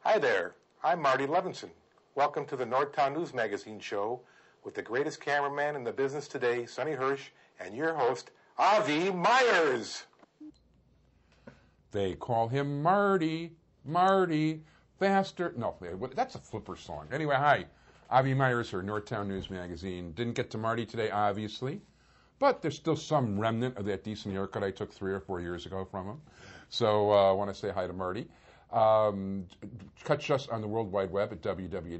Hi there, I'm Marty Levinson. Welcome to the Northtown News Magazine show with the greatest cameraman in the business today, Sonny Hersh, and your host, Avi Meyers. They call him Marty, faster. No, that's a Flipper song. Anyway, hi, Avi Meyers here, Northtown News Magazine. Didn't get to Marty today, obviously, but there's still some remnant of that decent haircut I took 3 or 4 years ago from him. So I want to say hi to Marty. Catch us on the World Wide Web at www.ntnm.org,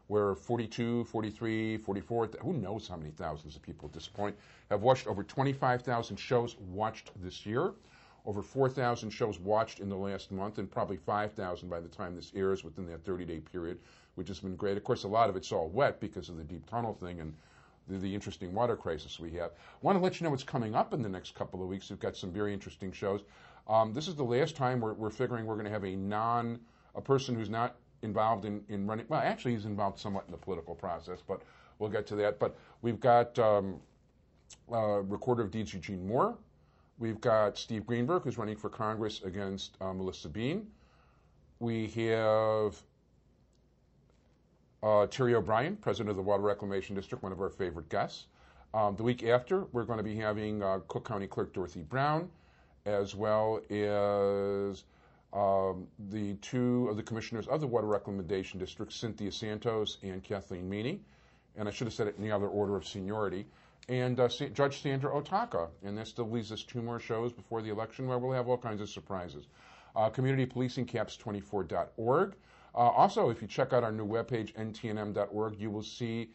where 42, 43, 44, who knows how many thousands of people at this point have watched over 25,000 shows watched this year, over 4,000 shows watched in the last month, and probably 5,000 by the time this airs within that 30-day period, which has been great. Of course, a lot of it's all wet because of the deep tunnel thing and the interesting water crisis we have. I want to let you know what's coming up in the next couple of weeks. We've got some very interesting shows. This is the last time we're figuring we're going to have a person who's not involved in running. Well, actually, he's involved somewhat in the political process, but we'll get to that. But we've got Recorder of Deeds Eugene Moore. We've got Steve Greenberg, who's running for Congress against Melissa Bean. We have Terry O'Brien, president of the Water Reclamation District, one of our favorite guests. The week after, we're going to be having Cook County Clerk Dorothy Brown, as well as the two of the commissioners of the Water Reclamation District, Cynthia Santos and Kathleen Meany. And I should have said it in the other order of seniority. And Judge Sandra Otaka. And that still leaves us 2 more shows before the election where we'll have all kinds of surprises. Community Policing, caps24.org. Also, if you check out our new webpage, ntnm.org, you will see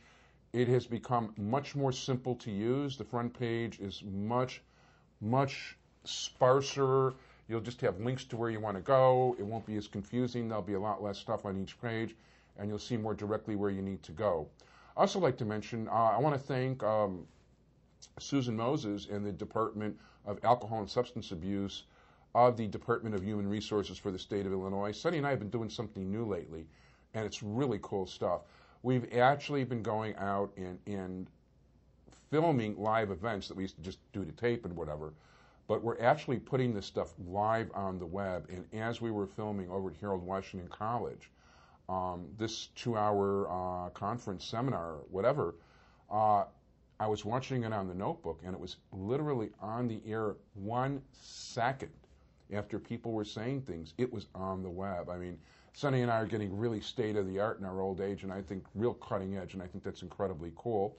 it has become much more simple to use. The front page is much sparser. You'll just have links to where you want to go. It won't be as confusing. There'll be a lot less stuff on each page, and you'll see more directly where you need to go. I also like to mention, I want to thank Susan Moses and the Department of Alcohol and Substance Abuse of the Department of Human Resources for the state of Illinois. Sonny and I have been doing something new lately, and it's really cool stuff. We've actually been going out and filming live events that we used to just do to tape and whatever, but we're actually putting this stuff live on the web. And as we were filming over at Harold Washington College, this 2-hour conference seminar, whatever, I was watching it on the notebook, and it was literally on the air 1 second after people were saying things. It was on the web. I mean, Sonny and I are getting really state-of-the-art in our old age, and I think real cutting edge, and I think that's incredibly cool.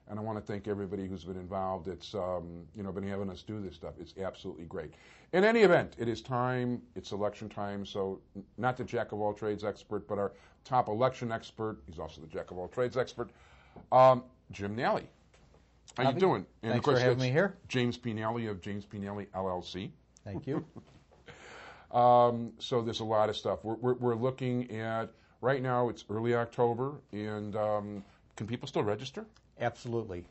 And I want to thank everybody who's been involved. It's, been having us do this stuff. It's absolutely great. In any event, it is time. It's election time. So not the jack of all trades expert, but our top election expert. He's also the jack of all trades expert, Jim Nally. How you doing? And thanks for having me here. James P. Nally of James P. Nally, LLC. Thank you. So there's a lot of stuff. We're looking at, right now it's early October, and can people still register? Absolutely.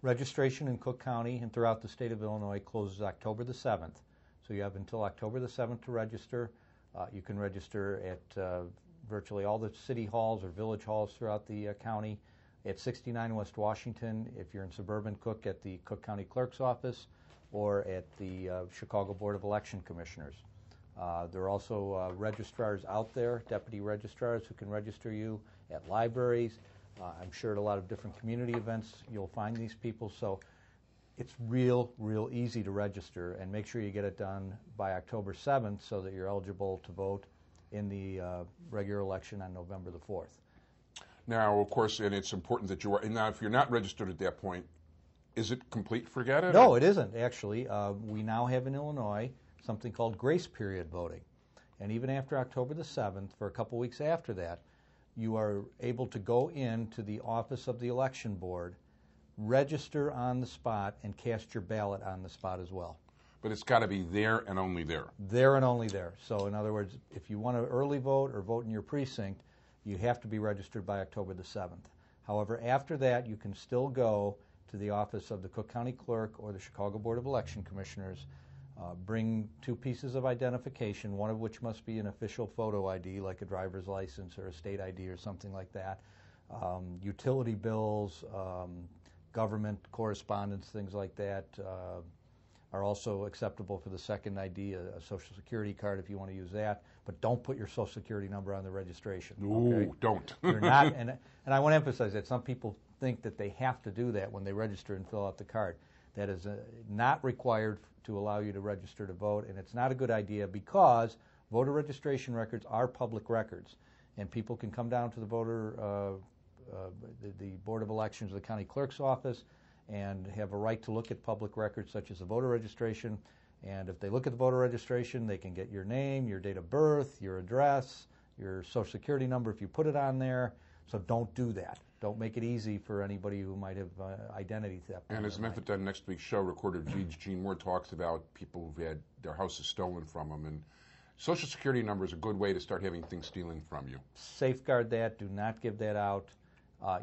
Registration in Cook County and throughout the state of Illinois closes October the 7th. So you have until October the 7th to register. You can register at virtually all the city halls or village halls throughout the county, at 69 West Washington, if you're in suburban Cook, at the Cook County Clerk's office, or at the Chicago Board of Election Commissioners. There are also registrars out there, deputy registrars, who can register you at libraries. I'm sure at a lot of different community events you'll find these people. So it's real easy to register, and make sure you get it done by October 7th so that you're eligible to vote in the regular election on November the 4th. Now, of course, and it's important that you are. And now, if you're not registered at that point, is it complete? Forget it? No, it isn't, actually. We now have in Illinois something called grace period voting. And even after October the 7th, for a couple weeks after that, you are able to go into the office of the election board, register on the spot, and cast your ballot on the spot as well. But it's got to be there and only there. There and only there. So in other words, if you want to early vote or vote in your precinct, you have to be registered by October the 7th. However, after that, you can still go to the office of the Cook County Clerk or the Chicago Board of Election Commissioners, bring 2 pieces of identification, one of which must be an official photo ID, like a driver's license or a state ID or something like that, utility bills, government correspondence, things like that, are also acceptable for the second ID, a Social Security card if you want to use that. But don't put your Social Security number on the registration. No, don't. You're not, and I want to emphasize that some people think that they have to do that when they register and fill out the card. That is not required to allow you to register to vote, and it's not a good idea because voter registration records are public records, and people can come down to the the Board of Elections or the county clerk's office and have a right to look at public records such as the voter registration. And if they look at the voter registration, they can get your name, your date of birth, your address, your Social Security number if you put it on there. So don't do that. Don't make it easy for anybody who might have identity theft. And as Method done next week's show, Recorder Gene Moore talks about people who've had their houses stolen from them. And Social Security number is a good way to start having things stealing from you. Safeguard that. Do not give that out.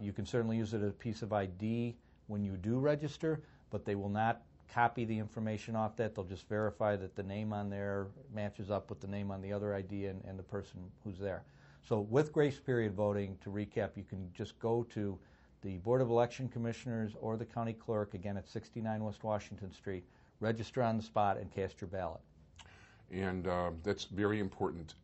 You can certainly use it as a piece of ID when you do register, but they will not copy the information off that. They'll just verify that the name on there matches up with the name on the other ID and the person who's there. So with grace period voting, to recap, you can just go to the Board of Election Commissioners or the county clerk, again at 69 West Washington Street, register on the spot and cast your ballot. And that's very important.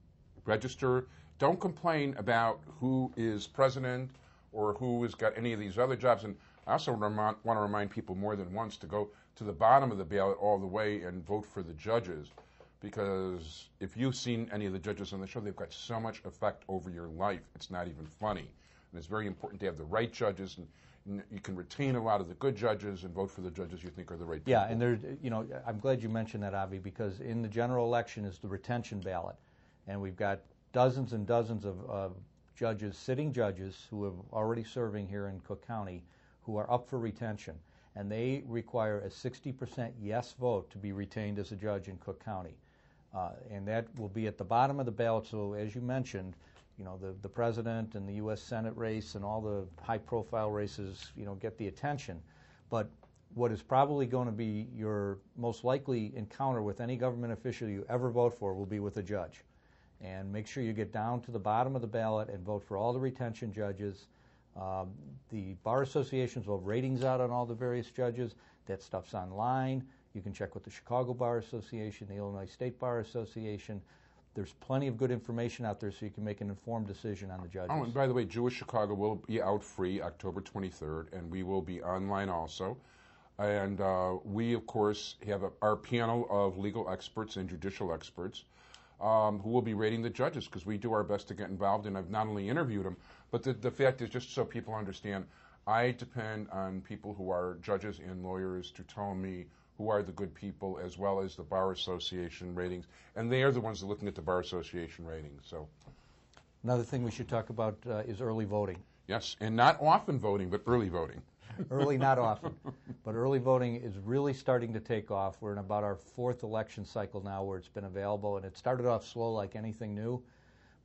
Register. Don't complain about who is president or who has got any of these other jobs. And I also want to remind people more than once to go to the bottom of the ballot all the way and vote for the judges, because if you've seen any of the judges on the show, they've got so much effect over your life, it's not even funny. And it's very important to have the right judges, and you can retain a lot of the good judges and vote for the judges you think are the right people. Yeah, and there's, I'm glad you mentioned that, Avi, because in the general election is the retention ballot, and we've got dozens and dozens of judges, sitting judges, who are already serving here in Cook County, who are up for retention, and they require a 60% yes vote to be retained as a judge in Cook County. And that will be at the bottom of the ballot. So as you mentioned, the president and the U.S. Senate race and all the high-profile races, get the attention. But what is probably going to be your most likely encounter with any government official you ever vote for will be with a judge. And make sure you get down to the bottom of the ballot and vote for all the retention judges. The bar associations will have ratings out on all the various judges. That stuff's online. You can check with the Chicago Bar Association, the Illinois State Bar Association. There's plenty of good information out there so you can make an informed decision on the judges. Oh, and by the way, Jewish Chicago will be out free October 23rd, and we will be online also. And we, of course, have our panel of legal experts and judicial experts who will be rating the judges, because we do our best to get involved, and I've not only interviewed them, but the fact is, just so people understand, I depend on people who are judges and lawyers to tell me who are the good people, as well as the Bar Association ratings, and they are the ones that are looking at the Bar Association ratings. So, another thing we should talk about is early voting. Yes, and not often voting, but early voting. Early, not often. But early voting is really starting to take off. We're in about our fourth election cycle now where it's been available, and it started off slow like anything new,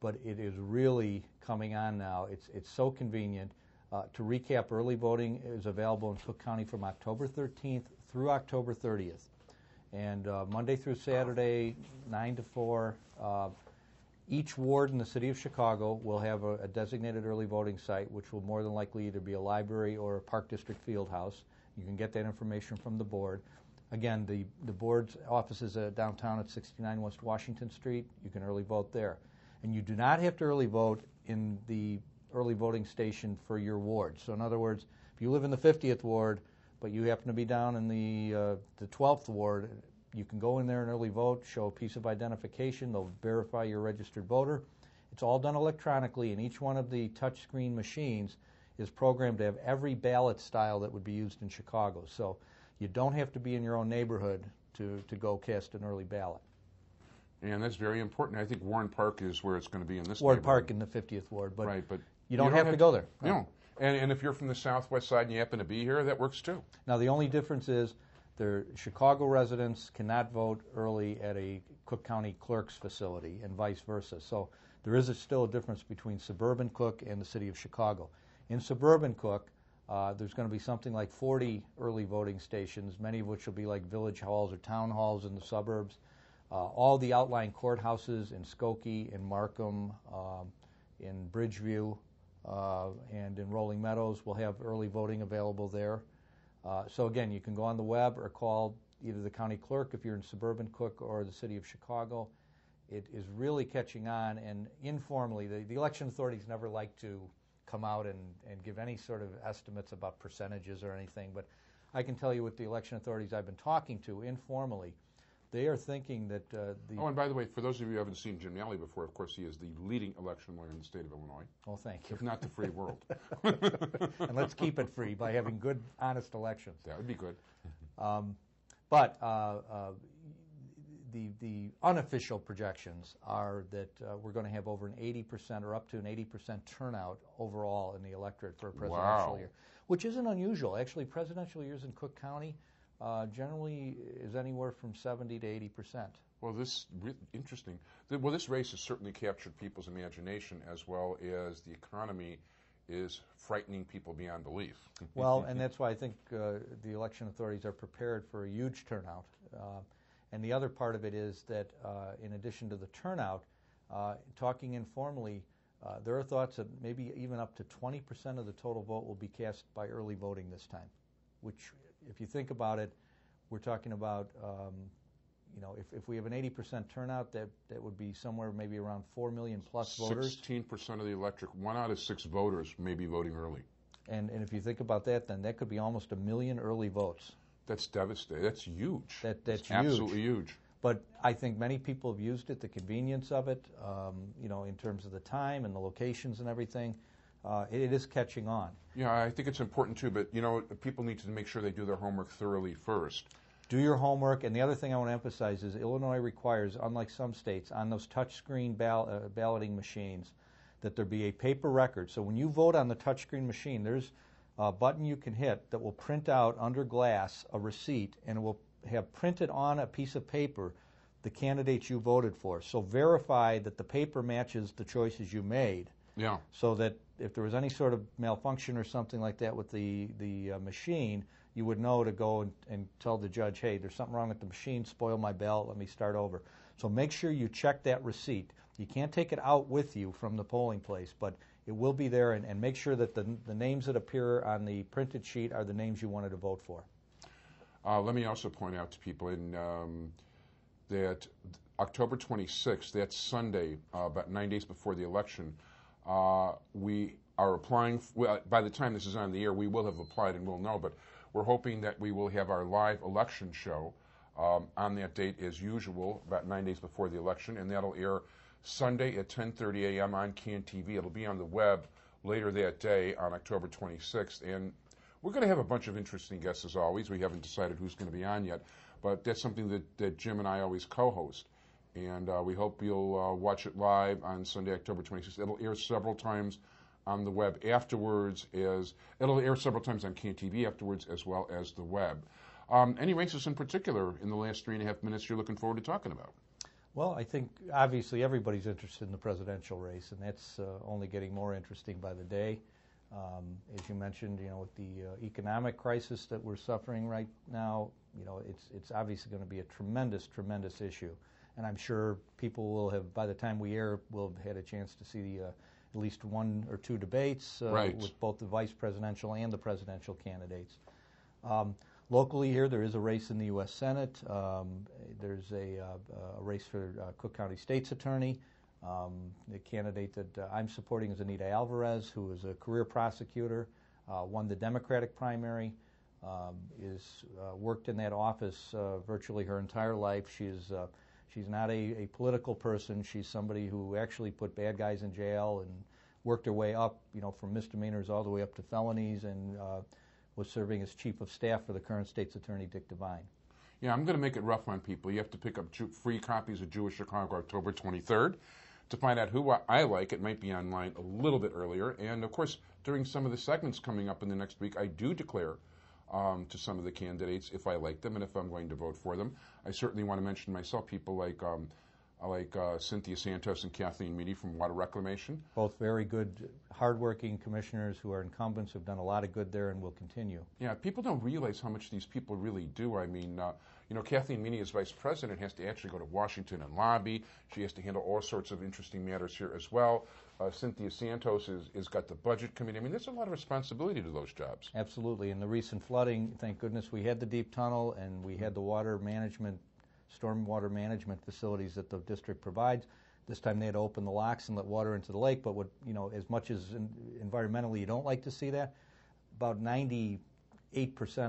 but it is really coming on now. It's so convenient. To recap, early voting is available in Cook County from October 13th through October 30th. And Monday through Saturday, 9 to 4, each ward in the city of Chicago will have a designated early voting site, which will more than likely either be a library or a Park District field house. You can get that information from the board. Again, the board's office is downtown at 69 West Washington Street. You can early vote there. And you do not have to early vote in the early voting station for your ward. So in other words, if you live in the 50th ward, but you happen to be down in the 12th ward, you can go in there and early vote, show a piece of identification. They'll verify you're a registered voter. It's all done electronically, and each one of the touchscreen machines is programmed to have every ballot style that would be used in Chicago. So you don't have to be in your own neighborhood to go cast an early ballot. And that's very important. I think Warren Park is where it's going to be in this Warren Park in the 50th ward, but, right, but you don't have to go there. Right? No. And if you're from the southwest side and you happen to be here, that works too. Now, the only difference is Chicago residents cannot vote early at a Cook County clerk's facility and vice versa. So there is still a difference between suburban Cook and the city of Chicago. In suburban Cook, there's going to be something like 40 early voting stations, many of which will be like village halls or town halls in the suburbs. All the outlying courthouses in Skokie, in Markham, in Bridgeview, and in Rolling Meadows will have early voting available there. So again, you can go on the web or call either the county clerk if you're in suburban Cook or the city of Chicago. It is really catching on, and informally, the election authorities never like to come out and give any sort of estimates about percentages or anything, but I can tell you with the election authorities I've been talking to informally, they are thinking that Oh, and by the way, for those of you who haven't seen Jim Nally before, of course, he is the leading election lawyer in the state of Illinois. Oh, thank you. If not the free world. And let's keep it free by having good, honest elections. That would be good. But the unofficial projections are that we're going to have over an 80% or up to an 80% turnout overall in the electorate for a presidential year, which isn't unusual. Actually, presidential years in Cook County generally is anywhere from 70 to 80%. Well, interesting. Well, this race has certainly captured people's imagination, as well as the economy is frightening people beyond belief. Well, and that's why I think the election authorities are prepared for a huge turnout. And the other part of it is that in addition to the turnout, talking informally, there are thoughts that maybe even up to 20% of the total vote will be cast by early voting this time, which, if you think about it, we're talking about, if we have an 80% turnout, that would be somewhere maybe around 4 million plus voters. 16% of the electorate, 1 out of 6 voters may be voting early. And if you think about that, then that could be almost 1 million early votes. That's devastating. That's huge. That's huge. Absolutely huge. But I think many people have used it, the convenience of it, in terms of the time and the locations and everything. It is catching on. Yeah, I think it's important too, but, people need to make sure they do their homework thoroughly first. Do your homework, and the other thing I want to emphasize is Illinois requires, unlike some states, on those touchscreen balloting machines, that there be a paper record. So when you vote on the touchscreen machine, there's a button you can hit that will print out under glass a receipt, and it will have printed on a piece of paper the candidates you voted for. So verify that the paper matches the choices you made. Yeah. So that if there was any sort of malfunction or something like that with the machine, you would know to go and tell the judge, hey, there's something wrong with the machine, spoil my ballot, let me start over. So make sure you check that receipt. You can't take it out with you from the polling place, but it will be there, and make sure that the names that appear on the printed sheet are the names you wanted to vote for. Let me also point out to people that October 26th, that's Sunday, about 9 days before the election, we are applying. By the time this is on the air, we will have applied and we'll know, but we're hoping that we will have our live election show on that date as usual, about 9 days before the election, and that'll air Sunday at 10:30 a.m. on CAN TV. It'll be on the web later that day on October 26th, and we're going to have a bunch of interesting guests as always. We haven't decided who's going to be on yet, but that's something that Jim and I always co-host, and we hope you'll watch it live on Sunday, October 26th. It'll air several times on the web afterwards, it'll air several times on CAN TV afterwards, as well as the web. Any races in particular in the last 3.5 minutes you're looking forward to talking about? Well, I think obviously everybody's interested in the presidential race, and that's only getting more interesting by the day. As you mentioned, with the economic crisis that we're suffering right now, it's obviously going to be a tremendous, tremendous issue. And I'm sure people will have, by the time we air, will have had a chance to see at least 1 or 2 debates right. with both the vice presidential and the presidential candidates. Locally here, there is a race in the U.S. Senate. There's a race for Cook County State's Attorney. The candidate that I'm supporting is Anita Alvarez, who is a career prosecutor, won the Democratic primary, is worked in that office virtually her entire life. She's not a political person. She's somebody who actually put bad guys in jail and worked her way up, from misdemeanors all the way up to felonies, and was serving as chief of staff for the current state's attorney, Dick Devine. Yeah, I'm going to make it rough on people. You have to pick up free copies of Jewish Chicago October 23rd. To find out who I like, it might be online a little bit earlier. And, of course, during some of the segments coming up in the next week, I do declare to some of the candidates if I like them and if I'm going to vote for them. I certainly want to mention myself, people like Cynthia Santos and Kathleen Meady from Water Reclamation. Both very good, hardworking commissioners who are incumbents, who've done a lot of good there and will continue. Yeah, people don't realize how much these people really do. I mean, You know, Kathleen Meany, as vice president, has to actually go to Washington and lobby. She has to handle all sorts of interesting matters here as well. Cynthia Santos is got the budget committee. I mean, there's a lot of responsibility to those jobs. Absolutely. In the recent flooding, thank goodness we had the deep tunnel and we had the water management, stormwater management facilities that the district provides. This time they had to open the locks and let water into the lake. But what, you know, as much as environmentally you don't like to see that, about 98%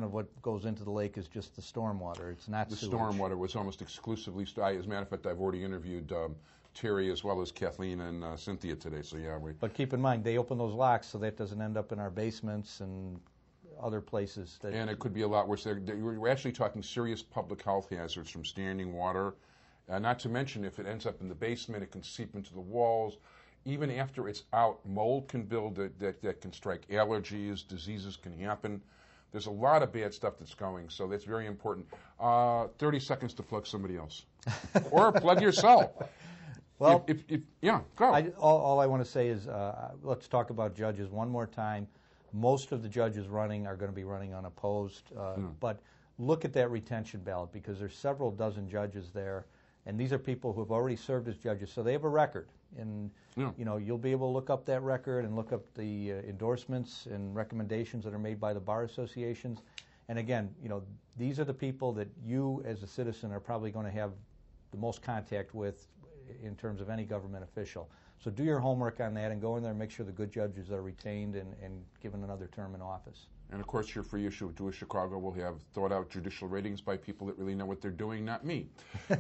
of what goes into the lake is just the stormwater. It's not the sewage. Stormwater was almost exclusively. As a matter of fact, I've already interviewed Terry as well as Kathleen and Cynthia today. So yeah, But keep in mind, they open those locks so that doesn't end up in our basements and other places. And it could be a lot worse. We're actually talking serious public health hazards from standing water. Not to mention, if it ends up in the basement, it can seep into the walls. Even after it's out, mold can build that can strike allergies, diseases can happen. There's a lot of bad stuff that's going, so that's very important. 30 seconds to plug somebody else. Or plug yourself. Well, yeah, go. All I want to say is let's talk about judges one more time. Most of the judges running are going to be running unopposed, but look at that retention ballot because there's several dozen judges there, and these are people who have already served as judges, so they have a record. And you know, you'll be able to look up that record and look up the endorsements and recommendations that are made by the bar associations. And again, you know, these are the people that you as a citizen are probably going to have the most contact with in terms of any government official. So do your homework on that and go in there and make sure the good judges are retained and given another term in office. And of course, your free issue of Do It Chicago will have thought out judicial ratings by people that really know what they're doing, not me.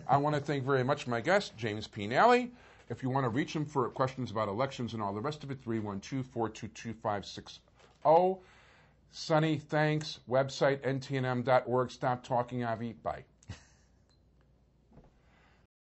I want to thank very much my guest, James P. Nally. If you want to reach him for questions about elections and all the rest of it, 312-422-560. Sonny, thanks. Website, ntnm.org. Stop talking, Avi. Bye.